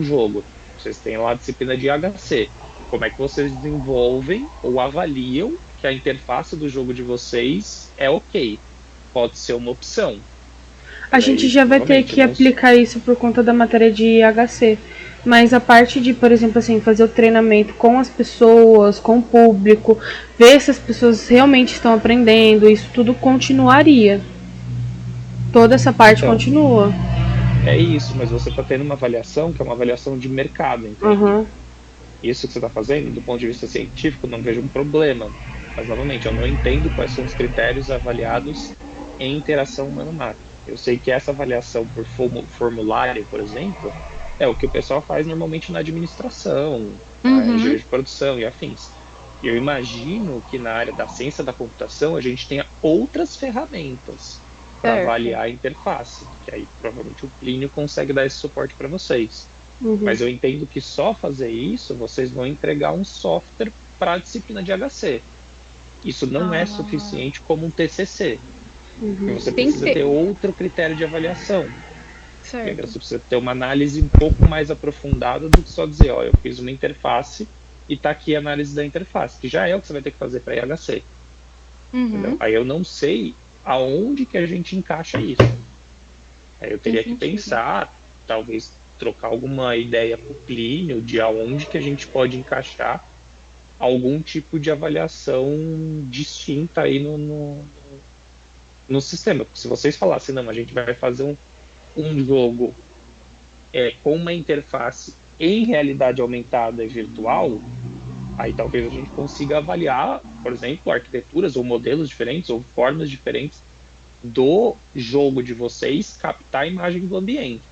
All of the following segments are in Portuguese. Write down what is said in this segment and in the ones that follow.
jogo. Vocês têm lá a disciplina de HC. Como é que vocês desenvolvem ou avaliam que a interface do jogo de vocês é ok? Pode ser uma opção. A Mas gente aí, já vai ter novamente, que não... aplicar isso por conta da matéria de HC. Mas a parte de, por exemplo, assim, fazer o treinamento com as pessoas, com o público, ver se as pessoas realmente estão aprendendo, isso tudo continuaria. Toda essa parte Então, continua. é isso, mas você está tendo uma avaliação que é uma avaliação de mercado, entende? Uhum. Isso que você está fazendo, do ponto de vista científico, não vejo um problema. Mas, novamente, eu não entendo quais são os critérios avaliados em interação humano-máquina. Eu sei que essa avaliação por formulário, por exemplo, é o que o pessoal faz normalmente na administração, na engenharia de produção e afins. Eu imagino que na área da ciência da computação a gente tenha outras ferramentas para avaliar a interface, que aí provavelmente o Plínio consegue dar esse suporte para vocês. Mas eu entendo que só fazer isso, vocês vão entregar um software para a disciplina de HC. Isso não é suficiente como um TCC. Porque você Tem que precisa ter ter. outro critério de avaliação. Certo. Você precisa ter uma análise um pouco mais aprofundada do que só dizer, ó, eu fiz uma interface e está aqui a análise da interface, que já é o que você vai ter que fazer para IHC. Entendeu? Aí eu não sei aonde que a gente encaixa isso. Aí eu teria que pensar, talvez trocar alguma ideia com o Plínio de aonde que a gente pode encaixar algum tipo de avaliação distinta aí no sistema. Porque se vocês falassem, não, a gente vai fazer um jogo com uma interface em realidade aumentada e virtual, aí talvez a gente consiga avaliar, por exemplo, arquiteturas ou modelos diferentes ou formas diferentes do jogo de vocês captar a imagem do ambiente.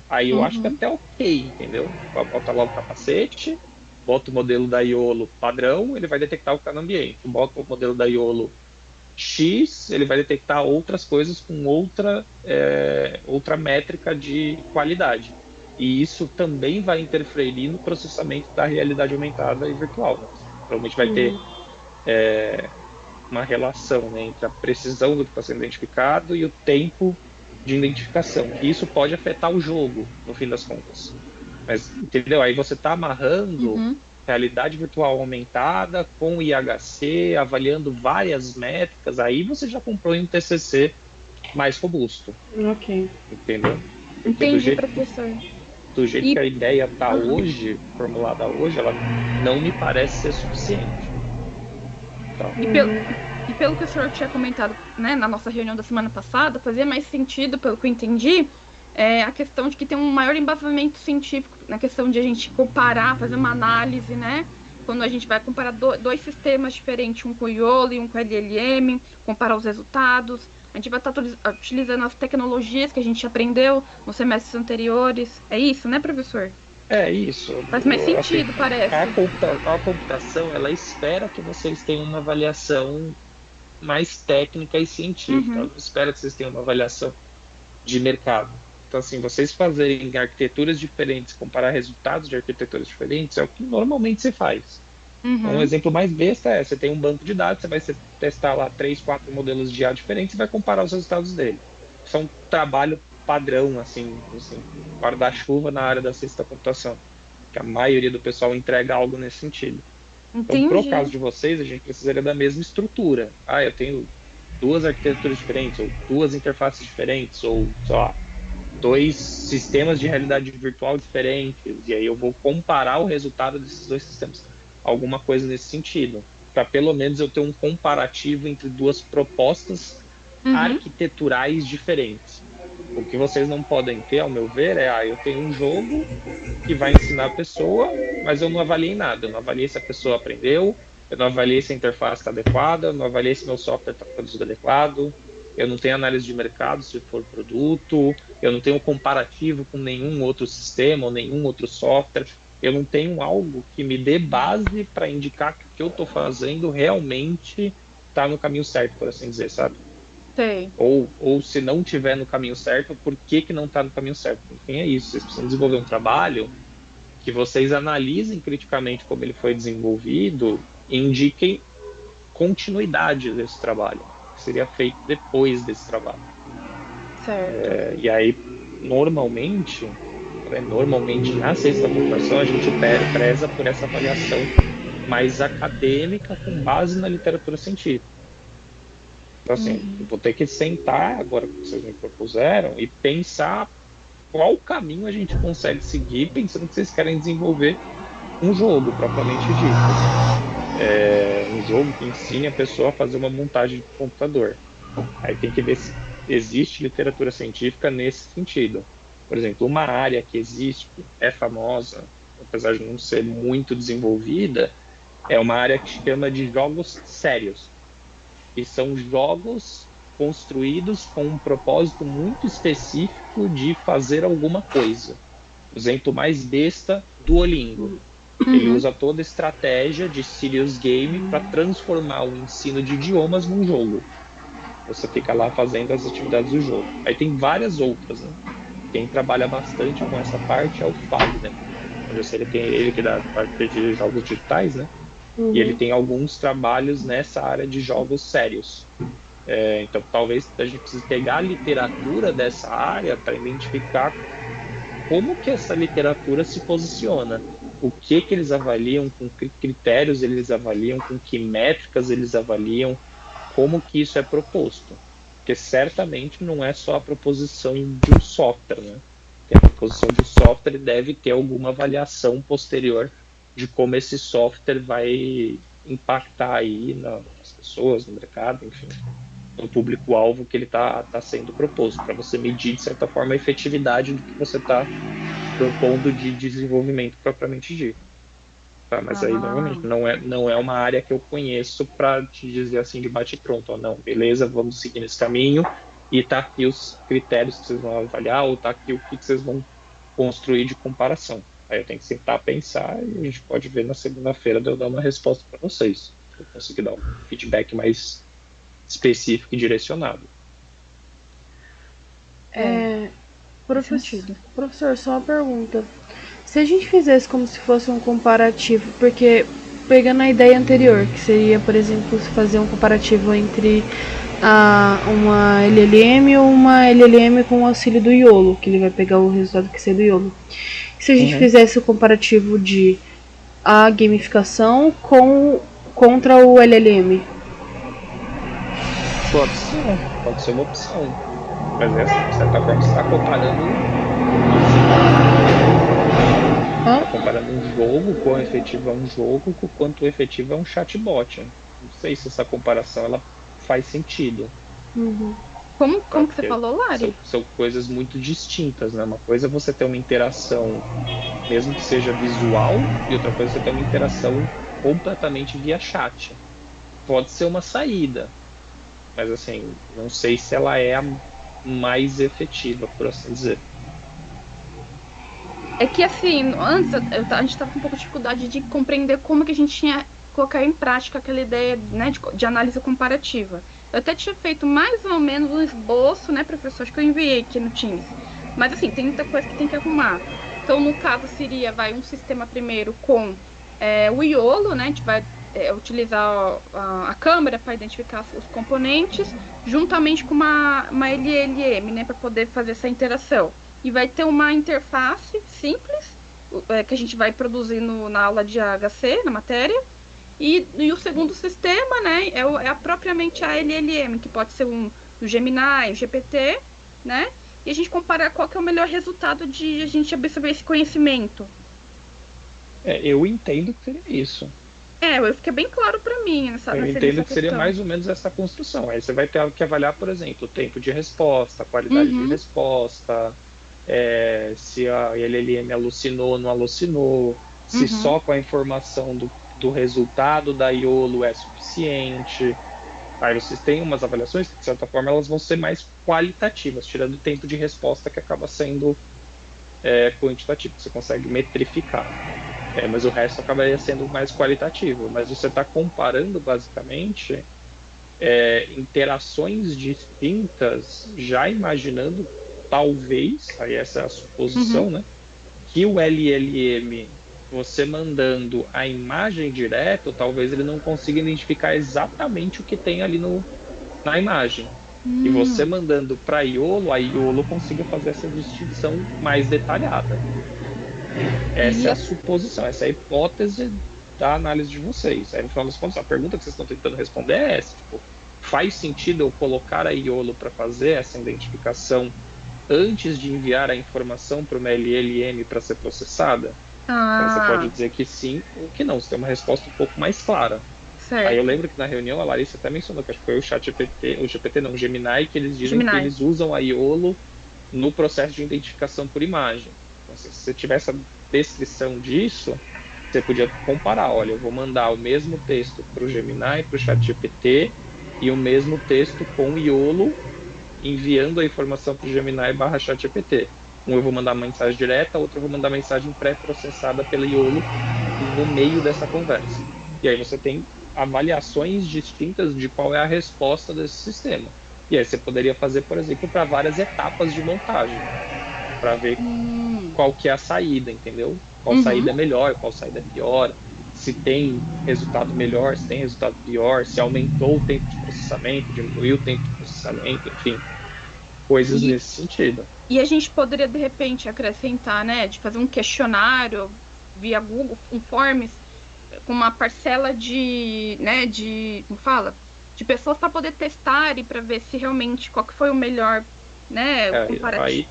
Aí eu acho que até ok, entendeu? Bota lá o capacete, bota o modelo da Iolo padrão, ele vai detectar o que está no ambiente. Bota o modelo da Iolo X, ele vai detectar outras coisas com outra métrica de qualidade. E isso também vai interferir no processamento da realidade aumentada e virtual. Né? Provavelmente vai ter uma relação, né, entre a precisão do que está sendo identificado e o tempo de identificação. E isso pode afetar o jogo, no fim das contas. Mas, entendeu? Aí você está amarrando realidade virtual aumentada com IHC, avaliando várias métricas, aí você já comprou um TCC mais robusto. Ok. Entendeu? Entendi, professor. Do jeito que a ideia está hoje, formulada hoje, ela não me parece ser suficiente. Tá. E pelo que o senhor tinha comentado, né, na nossa reunião da semana passada, fazia mais sentido, pelo que eu entendi, a questão de que tem um maior embasamento científico na questão de a gente comparar, fazer uma análise, né? Quando a gente vai comparar dois sistemas diferentes, um com o IOLO e um com o LLM, comparar os resultados. A gente vai estar utilizando as tecnologias que a gente aprendeu nos semestres anteriores. É isso, né, professor? É isso. Faz mais sentido, parece. A computação, ela espera que vocês tenham uma avaliação mais técnica e científica. Ela não espera que vocês tenham uma avaliação de mercado. Então, assim, vocês fazerem arquiteturas diferentes, comparar resultados de arquiteturas diferentes, é o que normalmente se faz. Um exemplo mais besta você tem um banco de dados, você vai testar lá 3, 4 modelos de IA diferentes e vai comparar os resultados dele. Isso é um trabalho padrão, assim guarda-chuva na área da ciência da computação, que a maioria do pessoal entrega algo nesse sentido. Então, pro caso de vocês, a gente precisaria da mesma estrutura. Eu tenho 2 arquiteturas diferentes, ou 2 interfaces diferentes, ou, sei lá, 2 sistemas de realidade virtual diferentes, e aí eu vou comparar o resultado desses 2 sistemas. Alguma coisa nesse sentido. Para pelo menos eu ter um comparativo entre 2 propostas arquiteturais diferentes. O que vocês não podem ter, ao meu ver, eu tenho um jogo que vai ensinar a pessoa, mas eu não avaliei nada. Eu não avaliei se a pessoa aprendeu, eu não avaliei se a interface está adequada, eu não avaliei se meu software está produzido adequado, eu não tenho análise de mercado se for produto, eu não tenho comparativo com nenhum outro sistema ou nenhum outro software, eu não tenho algo que me dê base para indicar que o que eu estou fazendo realmente está no caminho certo, por assim dizer, sabe? Sei. Ou se não estiver no caminho certo, por que não está no caminho certo? Enfim, é isso. Vocês precisam desenvolver um trabalho que vocês analisem criticamente como ele foi desenvolvido e indiquem continuidade desse trabalho, que seria feito depois desse trabalho. Certo. E aí, normalmente, quando Normalmente, na ciência da computação, a gente preza por essa avaliação mais acadêmica com base na literatura científica. Então, assim, eu vou ter que sentar agora que vocês me propuseram e pensar qual caminho a gente consegue seguir, pensando que vocês querem desenvolver um jogo propriamente dito. Um jogo que ensine a pessoa a fazer uma montagem de computador. Aí tem que ver se existe literatura científica nesse sentido. Por exemplo, uma área que existe, é famosa, apesar de não ser muito desenvolvida, é uma área que se chama de jogos sérios. E são jogos construídos com um propósito muito específico de fazer alguma coisa. O exemplo mais besta, Duolingo. Ele usa toda a estratégia de serious game para transformar o ensino de idiomas num jogo. Você fica lá fazendo as atividades do jogo. Aí tem várias outras, né? Quem trabalha bastante com essa parte é o Fábio, né? Eu sei ele que dá parte de jogos digitais, né? E ele tem alguns trabalhos nessa área de jogos sérios. Então talvez a gente precise pegar a literatura dessa área para identificar como que essa literatura se posiciona. O que eles avaliam, com que critérios eles avaliam, com que métricas eles avaliam, como que isso é proposto. Porque certamente não é só a proposição de um software, né? Porque a proposição de um software deve ter alguma avaliação posterior de como esse software vai impactar aí nas pessoas, no mercado, enfim, no público-alvo que ele está sendo proposto, para você medir, de certa forma, a efetividade do que você está propondo de desenvolvimento propriamente dito. Tá, mas aí, novamente, não é uma área que eu conheço para te dizer assim de bate-pronto, ó, não, beleza, vamos seguir nesse caminho, e tá aqui os critérios que vocês vão avaliar, ou tá aqui o que vocês vão construir de comparação. Aí eu tenho que sentar, pensar, e a gente pode ver na segunda-feira de eu dar uma resposta para vocês. Eu conseguir dar um feedback mais específico e direcionado. Professor, só uma pergunta. Se a gente fizesse como se fosse um comparativo, porque pegando a ideia anterior, que seria, por exemplo, fazer um comparativo entre uma LLM ou uma LLM com o auxílio do YOLO, que ele vai pegar o resultado que seja do YOLO. Se a gente fizesse o comparativo de a gamificação contra o LLM? Pode ser uma opção. Mas de certa forma você está comparando um jogo, quão efetivo é um jogo, com quanto efetivo é um chatbot. Não sei se essa comparação ela faz sentido. Como que você falou, Lari? São coisas muito distintas, né? Uma coisa é você ter uma interação, mesmo que seja visual, e outra coisa é você ter uma interação completamente via chat. Pode ser uma saída, mas assim, não sei se ela é a mais efetiva, por assim dizer. É que assim, antes a gente estava com um pouco de dificuldade de compreender como que a gente tinha colocar em prática aquela ideia, né, de análise comparativa. Eu até tinha feito mais ou menos um esboço, né, professor, acho que eu enviei aqui no Teams. Mas assim, tem muita coisa que tem que arrumar. Então, no caso, seria um sistema primeiro com o YOLO, né, a gente vai utilizar a câmera para identificar os componentes, juntamente com uma LLM, né, para poder fazer essa interação. E vai ter uma interface simples, que a gente vai produzir na aula de HC, na matéria. E o segundo sistema, né, é propriamente a LLM, que pode ser o Gemini, o GPT, né? E a gente comparar qual que é o melhor resultado de a gente absorver esse conhecimento. Eu entendo que seria isso. Fica bem claro para mim nessa Eu entendo que seria mais ou menos essa construção. Aí você vai ter que avaliar, por exemplo, o tempo de resposta, a qualidade de resposta, se a LLM alucinou ou não alucinou, se só com a informação do resultado da YOLO é suficiente. Aí vocês têm umas avaliações que, de certa forma, elas vão ser mais qualitativas, tirando o tempo de resposta que acaba sendo quantitativo, que você consegue metrificar. Mas o resto acabaria sendo mais qualitativo. Mas você está comparando, basicamente, interações distintas, já imaginando, talvez, aí essa é a suposição, né, que o LLM, você mandando a imagem direto, talvez ele não consiga identificar exatamente o que tem ali na imagem. E você mandando para Iolo, a Iolo consiga fazer essa distinção mais detalhada. Essa é a suposição, essa é a hipótese da análise de vocês. Aí, no final das contas, a pergunta que vocês estão tentando responder é essa. Tipo, faz sentido eu colocar a Iolo para fazer essa identificação antes de enviar a informação para uma LLM para ser processada? Então, você pode dizer que sim ou que não. Você tem uma resposta um pouco mais clara. Certo. Aí eu lembro que na reunião a Larissa até mencionou que acho que foi o Gemini, que eles dizem que eles usam a Iolo no processo de identificação por imagem. Então, se você tiver essa descrição disso, você podia comparar, olha, eu vou mandar o mesmo texto para o Gemini, para o ChatGPT, e o mesmo texto com o Iolo, enviando a informação para o Gemini/ChatGPT. Um eu vou mandar uma mensagem direta, outro eu vou mandar mensagem pré-processada pela Iolo no meio dessa conversa. E aí você tem avaliações distintas de qual é a resposta desse sistema. E aí você poderia fazer, por exemplo, para várias etapas de montagem, para ver qual que é a saída, entendeu? Qual saída é melhor, qual saída é pior, se tem resultado melhor, se tem resultado pior, se aumentou o tempo de processamento, diminuiu o tempo de processamento, enfim, coisas nesse sentido. E a gente poderia, de repente, acrescentar, né, de fazer um questionário via Google, um Forms, com uma parcela de, né, como fala? De pessoas para poder testar e para ver se realmente qual que foi o melhor, né, comparativo.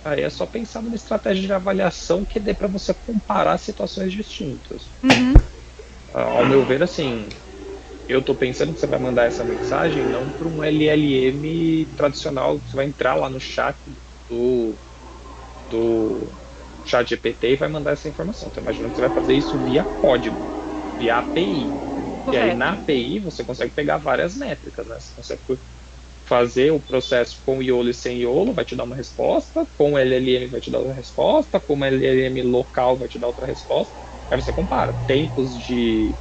Aí é só pensar numa estratégia de avaliação que dê para você comparar situações distintas. Ao meu ver, assim, eu estou pensando que você vai mandar essa mensagem não para um LLM tradicional, você vai entrar lá no chat do ChatGPT e vai mandar essa informação. Então, imaginando que você vai fazer isso via código, via API. Correto. E aí na API você consegue pegar várias métricas, né? Você consegue fazer o processo com Iolo e sem Iolo, vai te dar uma resposta, com LLM vai te dar outra resposta, com uma LLM local vai te dar outra resposta. Aí você compara tempos de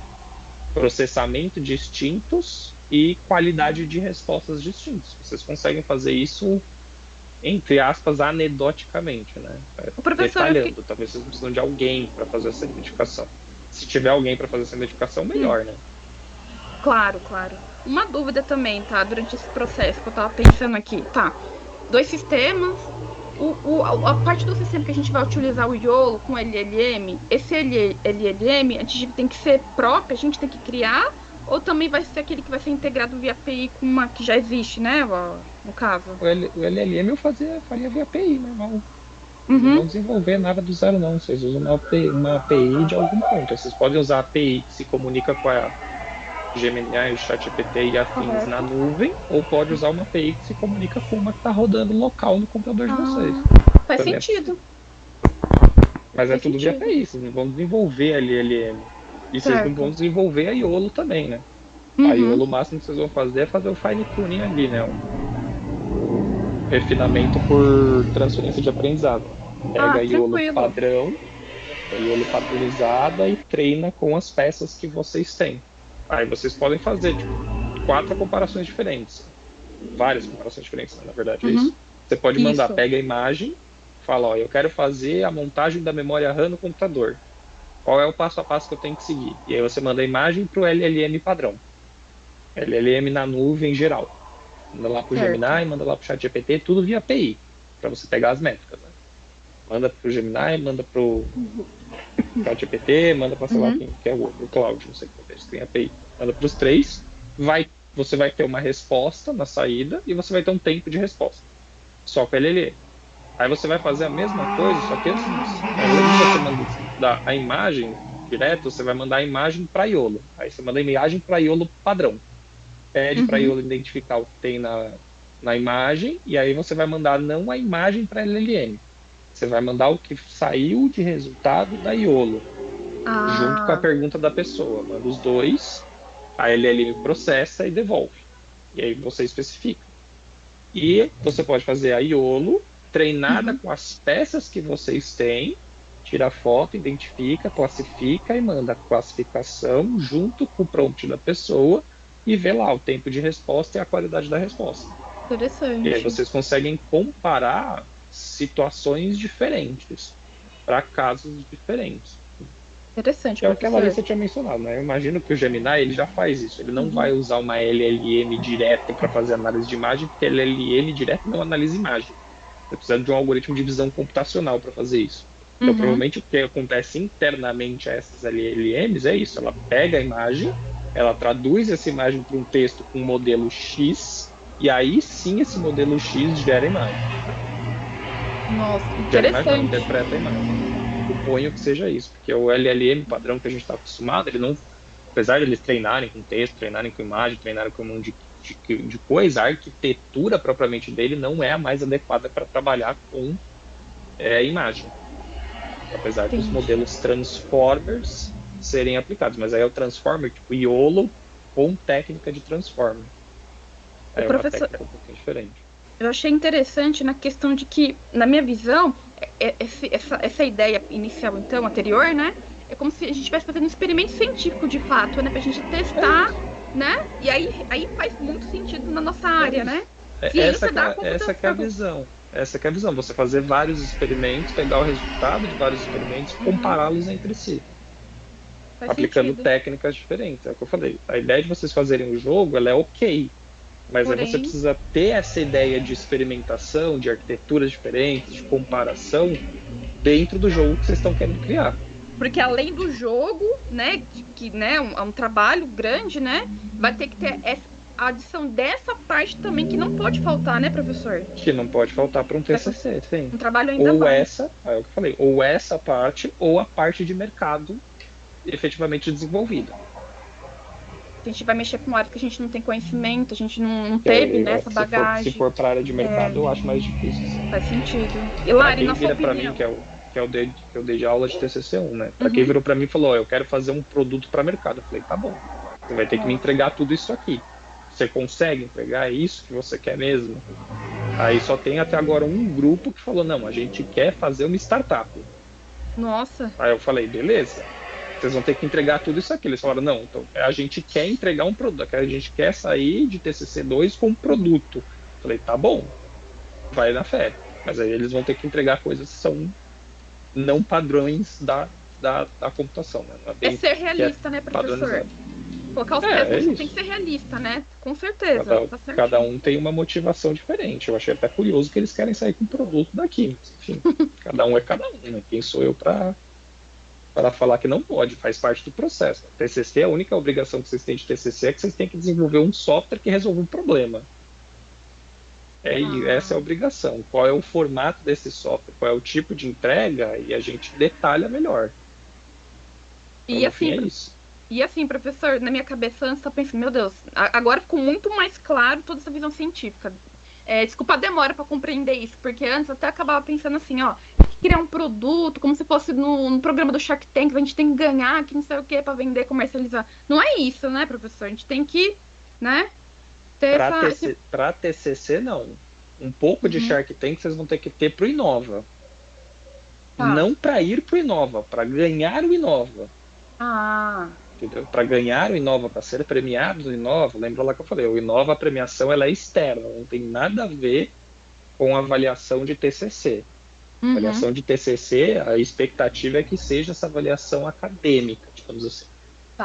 processamento distintos e qualidade de respostas distintas. Vocês conseguem fazer isso, entre aspas, anedoticamente, né? Detalhando. Talvez vocês precisam de alguém para fazer essa identificação. Se tiver alguém para fazer essa identificação, melhor, né? Claro. Uma dúvida também, tá? Durante esse processo que eu tava pensando aqui, tá? 2 sistemas, a parte do sistema que a gente vai utilizar o Iolo com LLM, esse LLM, a gente tem que ser próprio, a gente tem que criar, ou também vai ser aquele que vai ser integrado via API com uma que já existe, né, no caso? O LLM eu faria via API, normal. Não vão desenvolver nada do zero, não. Vocês usam uma API de algum ponto. Vocês podem usar a API que se comunica com a Gemini, o ChatGPT e afins na nuvem, ou pode usar uma API que se comunica com uma que está rodando local no computador de vocês. Faz sentido. Mas é tudo via API, vocês não vão desenvolver a LLM. E vocês não vão desenvolver a Iolo também, né? A Iolo, o máximo que vocês vão fazer é fazer o fine tuning ali, né? O refinamento por transferência de aprendizado. Pega a Iolo padrão, a Iolo padronizada e treina com as peças que vocês têm. Aí vocês podem fazer, 4 comparações diferentes. Várias comparações diferentes, na verdade, é isso. Você pode mandar, pega a imagem, fala, ó, eu quero fazer a montagem da memória RAM no computador. Qual é o passo a passo que eu tenho que seguir? E aí você manda a imagem para o LLM padrão. LLM na nuvem geral. Manda lá para o Gemini, manda lá para o ChatGPT, tudo via API, para você pegar as métricas. Né? Manda para o Gemini, manda para o ChatGPT, manda para sei lá quem que é o Cloud, não sei o que tem API. Manda para os 3, você vai ter uma resposta na saída e você vai ter um tempo de resposta. Só com LLM. Aí você vai fazer a mesma coisa, só que assim, ao invés de você mandar a imagem direto, você vai mandar a imagem para Iolo. Aí você manda a imagem para Iolo padrão. Pede para Iolo identificar o que tem na imagem, e aí você vai mandar não a imagem para LLM. Você vai mandar o que saiu de resultado da Iolo, junto com a pergunta da pessoa. Manda os 2, a LLM processa e devolve. E aí você especifica. E você pode fazer a Iolo treinada com as peças que vocês têm, tira foto, identifica, classifica e manda a classificação junto com o prompt da pessoa e vê lá o tempo de resposta e a qualidade da resposta. Interessante. E aí vocês conseguem comparar situações diferentes para casos diferentes. Interessante, é o que a Larissa tinha mencionado, né? Eu imagino que o Gemini ele já faz isso. Ele não vai usar uma LLM direto para fazer análise de imagem, porque LLM direto não analisa imagem. Você precisa de um algoritmo de visão computacional para fazer isso. Então, provavelmente, o que acontece internamente a essas LLMs é isso. Ela pega a imagem, ela traduz essa imagem para um texto com um modelo X, e aí sim esse modelo X gera a imagem. Nossa, interessante. Gera a imagem, não, interpreta a imagem. Suponho que seja isso, porque o LLM padrão que a gente está acostumado, ele não, apesar de eles treinarem com texto, treinarem com imagem, treinarem com um monte de coisa, a arquitetura propriamente dele não é a mais adequada para trabalhar com imagem. Apesar dos modelos transformers serem aplicados, mas aí é o transformer tipo YOLO com técnica de transformer. É uma técnica um pouquinho diferente. Eu achei interessante na questão de que, na minha visão, essa ideia inicial, então, anterior, né? É como se a gente estivesse fazendo um experimento científico, de fato, né? Pra gente testar, né? E aí faz muito sentido na nossa área, né? Essa que é a visão. Essa que é a visão. Você fazer vários experimentos, pegar o resultado de vários experimentos e compará-los entre si. Faz aplicando sentido. Técnicas diferentes. É o que eu falei. A ideia de vocês fazerem o jogo, ela é ok. Mas aí você precisa ter essa ideia de experimentação, de arquiteturas diferentes, de comparação, dentro do jogo que vocês estão querendo criar. Porque além do jogo, né, que né, é um trabalho grande, né, vai ter que ter a adição dessa parte também que não pode faltar, né, professor? Que não pode faltar para um TCC, sim. Um trabalho ainda ou mais. essa, é o que eu falei, ou essa parte, ou a parte de mercado efetivamente desenvolvida. A gente vai mexer com uma área que a gente não tem conhecimento, a gente não teve essa bagagem. Se for para a área de mercado, eu acho mais difícil. Faz sentido. E Lari, na sua opinião? Para mim, que eu dei de aula de TCC1, né? Para quem virou para mim e falou, eu quero fazer um produto para mercado. Eu falei, tá bom, você vai ter que me entregar tudo isso aqui. Você consegue entregar isso que você quer mesmo? Aí só tem até agora um grupo que falou, não, a gente quer fazer uma startup. Nossa. Aí eu falei, beleza. Vocês vão ter que entregar tudo isso aqui. Eles falaram, não, então a gente quer entregar um produto, a gente quer sair de TCC2 com um produto. Eu falei, tá bom, vai na fé. Mas aí eles vão ter que entregar coisas que são não padrões da computação. Né? É ser realista, né, professor? Colocar os preços tem que ser realista, né? Com certeza. Cada um tem uma motivação diferente. Eu achei até curioso que eles querem sair com um produto daqui. Enfim, cada um é cada um, né? Quem sou eu para falar que não pode, faz parte do processo. TCC, a única obrigação que vocês têm de TCC é que vocês têm que desenvolver um software que resolva um problema. Essa é a obrigação. Qual é o formato desse software, qual é o tipo de entrega, e a gente detalha melhor. Então, e assim, professor, na minha cabeça antes eu pensei, meu Deus, agora ficou muito mais claro toda essa visão científica. Desculpa a demora para compreender isso, porque antes eu até acabava pensando assim, ó, criar um produto, como se fosse no programa do Shark Tank, a gente tem que ganhar, que não sei o que, para vender, comercializar. Não é isso, né, professor? A gente tem que, né, ter Para TCC, não. Um pouco de Shark Tank vocês vão ter que ter pro Inova. Não para ir pro Inova, para ganhar o Inova. Para ganhar o Inova, para ser premiado no Inova, lembra lá que eu falei, o Inova, a premiação, ela é externa, não tem nada a ver com a avaliação de TCC. A avaliação de TCC, a expectativa é que seja essa avaliação acadêmica, digamos assim.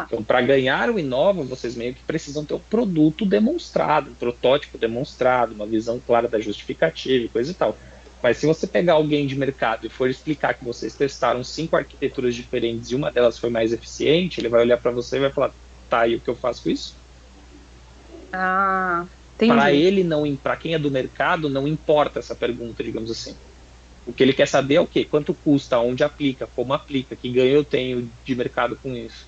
Então, para ganhar o Inova, vocês meio que precisam ter um produto demonstrado, um protótipo demonstrado, uma visão clara da justificativa e coisa e tal. Mas se você pegar alguém de mercado e for explicar que vocês testaram 5 arquiteturas diferentes e uma delas foi mais eficiente, ele vai olhar para você e vai falar, tá, e o que eu faço com isso? Para ele, para quem é do mercado, não importa essa pergunta, digamos assim. O que ele quer saber é o quê? Quanto custa, onde aplica, como aplica, que ganho eu tenho de mercado com isso.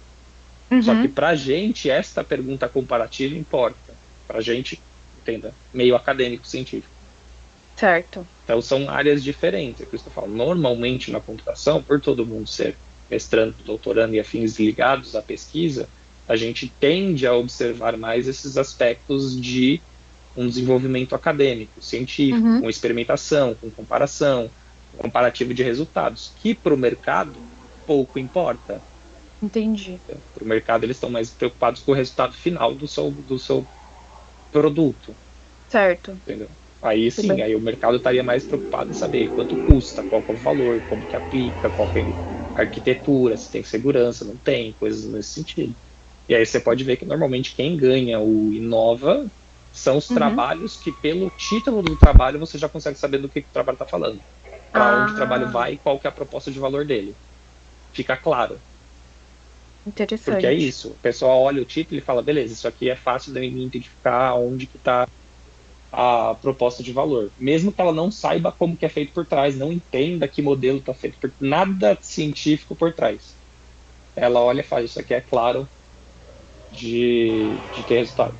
Só que pra gente, esta pergunta comparativa importa. Pra gente, entenda, meio acadêmico, científico. Certo. Então são áreas diferentes. É por isso que eu falo, normalmente na computação, por todo mundo ser mestrando, doutorando e afins ligados à pesquisa, a gente tende a observar mais esses aspectos de um desenvolvimento acadêmico, científico, com experimentação, com comparação, comparativo de resultados, que para o mercado pouco importa. Entendi. Para o mercado eles estão mais preocupados com o resultado final do seu produto. Certo. Entendeu? Aí sim, aí o mercado estaria mais preocupado em saber quanto custa, qual que é o valor, como que aplica, qual que é arquitetura, se tem segurança, não tem, coisas nesse sentido. E aí você pode ver que normalmente quem ganha o Inova são os trabalhos que, pelo título do trabalho, você já consegue saber do que o trabalho está falando. Para onde o trabalho vai e qual que é a proposta de valor dele. Fica claro. Interessante. Porque é isso. O pessoal olha o título e fala, beleza, isso aqui é fácil de me identificar onde que está a proposta de valor. Mesmo que ela não saiba como que é feito por trás, não entenda que modelo está feito por nada científico por trás. Ela olha e fala, isso aqui é claro de ter resultado.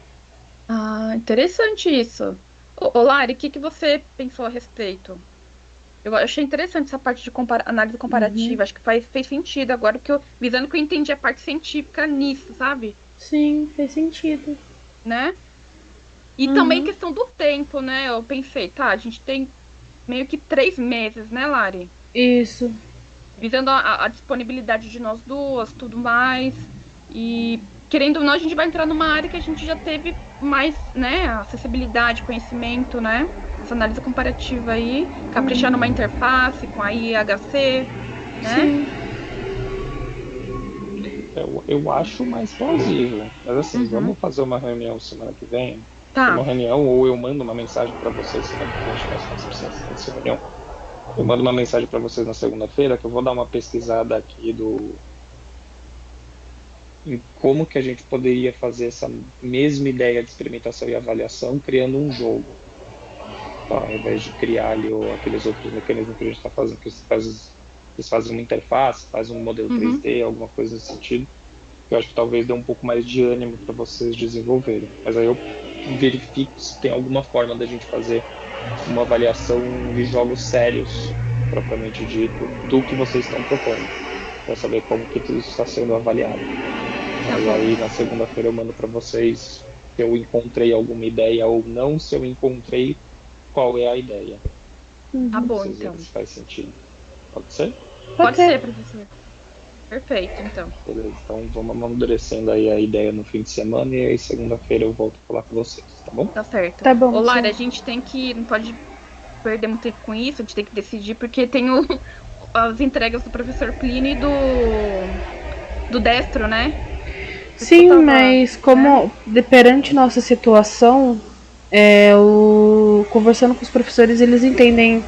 Interessante isso. Ô Lari, o que você pensou a respeito? Eu achei interessante essa parte de análise comparativa. Acho que fez sentido agora, visando que eu entendi a parte científica nisso, sabe? Sim, fez sentido. Né? E também questão do tempo, né? Eu pensei, a gente tem meio que 3 meses, né, Lari? Isso. Visando a disponibilidade de nós duas, tudo mais. E querendo ou não, a gente vai entrar numa área que a gente já teve mais, né, acessibilidade, conhecimento, né? Essa análise comparativa aí, caprichar numa interface com a IHC, né? Sim. Eu acho mais plausível. Mas assim, vamos fazer uma reunião semana que vem? Tá. Uma reunião, ou eu mando uma mensagem para vocês semana que vem, acho que essa reunião. Eu mando uma mensagem para vocês na segunda-feira, que eu vou dar uma pesquisada aqui em como que a gente poderia fazer essa mesma ideia de experimentação e avaliação criando um jogo. Tá? Ao invés de criar ali aqueles outros mecanismos que a gente está fazendo, que eles fazem uma interface, fazem um modelo 3D, alguma coisa nesse sentido. Eu acho que talvez dê um pouco mais de ânimo para vocês desenvolverem. Mas aí eu verifico se tem alguma forma da gente fazer uma avaliação de jogos sérios, propriamente dito, do que vocês estão propondo, para saber como que tudo está sendo avaliado. Mas aí na segunda-feira eu mando para vocês se eu encontrei alguma ideia ou não, se eu encontrei qual é a ideia. Tá bom, vocês então. Se faz sentido. Pode ser? Pode ser, professor. Perfeito, então. Beleza, então vamos amadurecendo aí a ideia no fim de semana e aí segunda-feira eu volto a falar com vocês, tá bom? Tá certo. Tá bom. Ô, Lara, a gente não pode perder muito tempo com isso, a gente tem que decidir, porque tem as entregas do professor Plínio e do Destro, né? Sim, mas como perante nossa situação, conversando com os professores, eles entendem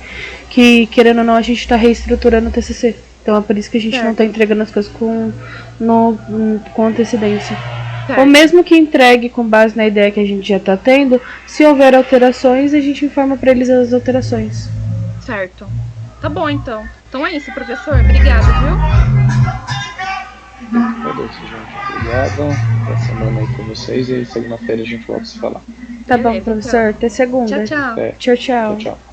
que, querendo ou não, a gente está reestruturando o TCC. Então é por isso que a gente não está entregando as coisas com antecedência. Certo. Ou mesmo que entregue com base na ideia que a gente já está tendo, se houver alterações, a gente informa para eles as alterações. Certo. Tá bom, então. Então é isso, professor. Obrigada, viu? Beleza, gente. Obrigado. Boa semana aí com vocês e segunda-feira a gente volta a se falar. Tá bom, professor. Até segunda. Tchau, tchau. Tchau, tchau. Tchau, tchau.